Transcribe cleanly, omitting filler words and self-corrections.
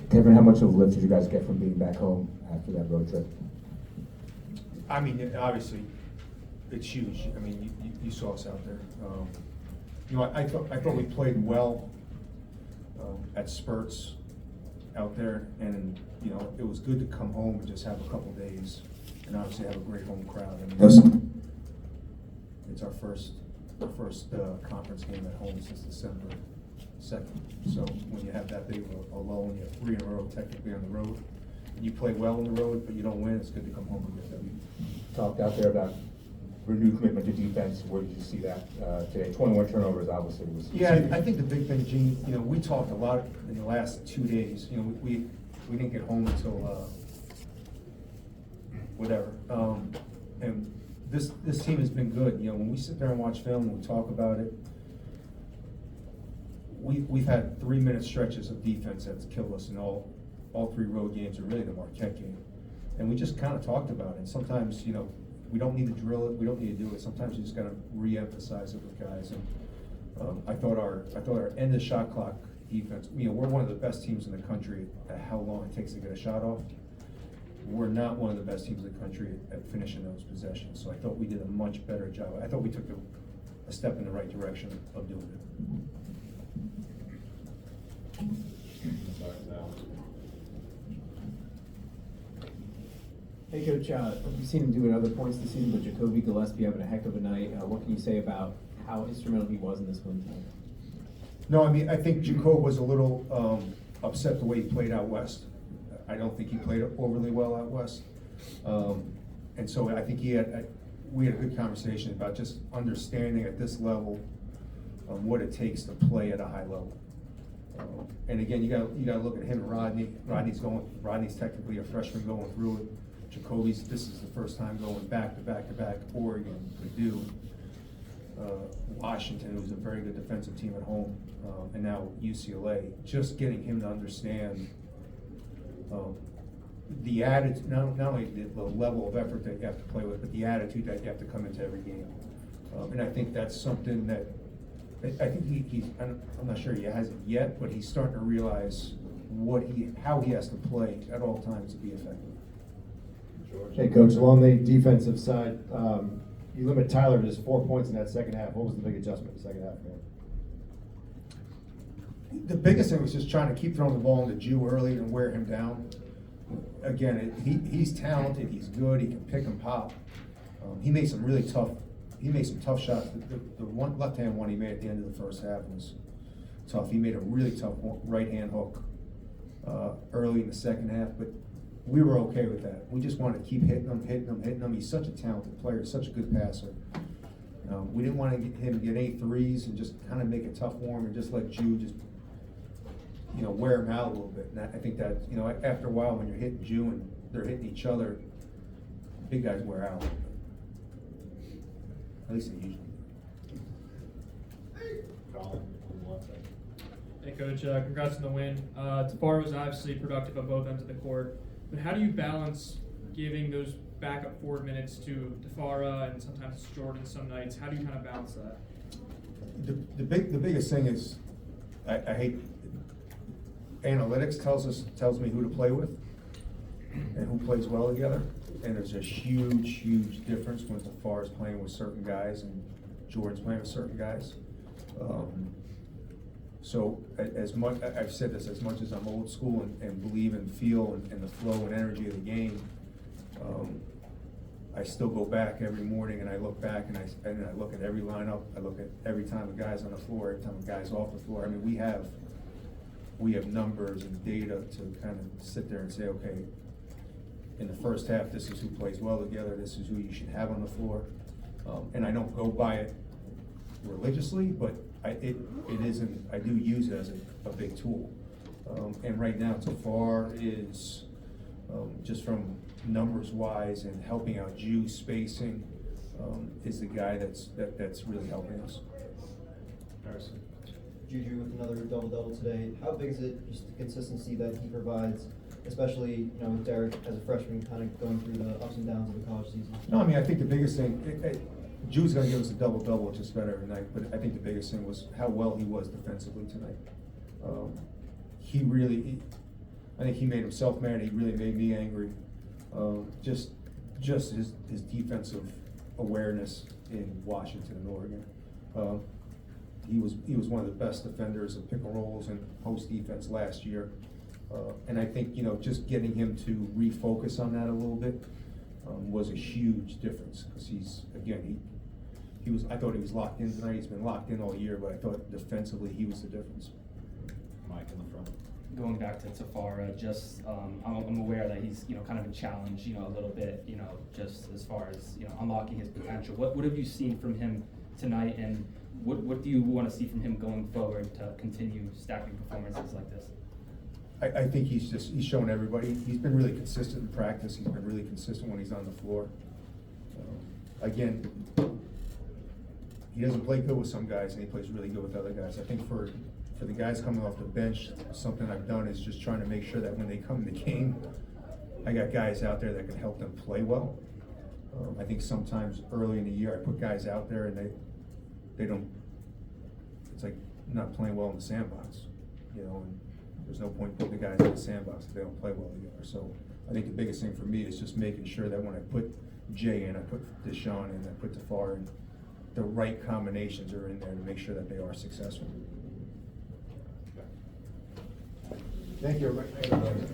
Kevin, how much of a lift did you guys get from being back home after that road trip? I mean, obviously, it's huge. I mean, you saw us out there. You know, I thought we played well at spurts out there, and you know, it was good to come home and just have a couple days, and obviously have a great home crowd. I mean, it's our first conference game at home since December 2nd. So when you have that big of a lull and you have 3 in a row technically on the road, and you play well on the road, but you don't win, it's good to come home and get W. Talked out there about renewed commitment to defense. Where did you see that today? 21 turnovers, obviously. Yeah, I think the big thing, Gene, you know, we talked a lot in the last 2 days. You know, we didn't get home until whatever. And this team has been good. You know, when we sit there and watch film and we talk about it, we've had 3-minute stretches of defense that's killed us in all 3 road games, or really the Marquette game. And we just kind of talked about it. And sometimes, you know, we don't need to drill it. We don't need to do it. Sometimes you just got to re-emphasize it with guys. And I thought our end of shot clock defense. You know, we're one of the best teams in the country at how long it takes to get a shot off. We're not one of the best teams in the country at finishing those possessions. So I thought we did a much better job. I thought we took a step in the right direction of doing it. Hey Coach, you've seen him do it at other points this season, but Jacoby Gillespie having a heck of a night. What can you say about how instrumental he was in this win tonight? No, I mean, I think Jacob was a little upset the way he played out west. I don't think he played overly well out west. And so I think we had a good conversation about just understanding at this level what it takes to play at a high level. And again, you got to look at him and Rodney. Rodney's technically a freshman going through it. Jacoby's, this is the first time going back to back to back. Oregon, Purdue, Washington, who's a very good defensive team at home, and now UCLA. Just getting him to understand the attitude, not only the level of effort that you have to play with, but the attitude that you have to come into every game. And I think that's something that I think he's. I'm not sure he has it yet, but he's starting to realize how he has to play at all times to be effective. Hey, Coach, along the defensive side, you limit Tyler to just 4 points in that second half. What was the big adjustment in the second half for him? The biggest thing was just trying to keep throwing the ball into Jew early and wear him down. Again, he's talented, he's good, he can pick and pop. He made some really tough. He made some tough shots. The one left-hand one he made at the end of the first half was tough. He made a really tough right-hand hook early in the second half, but we were okay with that. We just wanted to keep hitting him. He's such a talented player, such a good passer. We didn't want him to get any threes and just kind of make it tough for him and just let Jew just, you know, wear him out a little bit. And I think that, you know, after a while when you're hitting Jew and they're hitting each other, big guys wear out. At least they usually do. Hey Coach, congrats on the win. Tafara was obviously productive on both ends of the court, but how do you balance giving those backup 4 minutes to Tafara and sometimes it's Jordan some nights? How do you kind of balance that? The biggest thing is I hate analytics tells me who to play with and who plays well together. And there's a huge difference when Tafara's playing with certain guys and Jordan's playing with certain guys. So as much, I've said this, as much as I'm old school and believe in feel and the flow and energy of the game, I still go back every morning and I look back and I look at every lineup. I look at every time a guy's on the floor, every time a guy's off the floor. I mean, we have numbers and data to kind of sit there and say, okay, in the first half, this is who plays well together. This is who you should have on the floor. And I don't go by it religiously, but it isn't. I do use it as a big tool. And right now, Tafar is just from numbers wise and helping out Jew spacing is the guy that's really helping us. Harrison. Juju with another double-double today. How big is it, just the consistency that he provides, especially, you know, with Derek as a freshman kind of going through the ups and downs of the college season? No, I mean, I think the biggest thing, Jew's going to give us a double-double just about every night, but I think the biggest thing was how well he was defensively tonight. I think he made himself mad, he really made me angry. Just his defensive awareness in Washington and Oregon. He was one of the best defenders of pick and rolls and post defense last year. And I think, you know, just getting him to refocus on that a little bit was a huge difference, because I thought he was locked in tonight. He's been locked in all year, but I thought defensively he was the difference. Mike in the front. Going back to Tafara, just I'm aware that he's, you know, kind of a challenge, you know, a little bit, you know, just as far as, you know, unlocking his potential. What have you seen from him tonight, and what do you want to see from him going forward to continue stacking performances like this? I think he's shown everybody. He's been really consistent in practice. He's been really consistent when he's on the floor. Again, he doesn't play good with some guys, and he plays really good with other guys. I think for the guys coming off the bench, something I've done is just trying to make sure that when they come in the game, I got guys out there that can help them play well. I think sometimes early in the year, I put guys out there and they don't, it's like not playing well in the sandbox, you know, and there's no point putting the guys in the sandbox if they don't play well together. So I think the biggest thing for me is just making sure that when I put Jay in, I put Deshaun in, I put Tafara in, the right combinations are in there to make sure that they are successful. Thank you, everybody.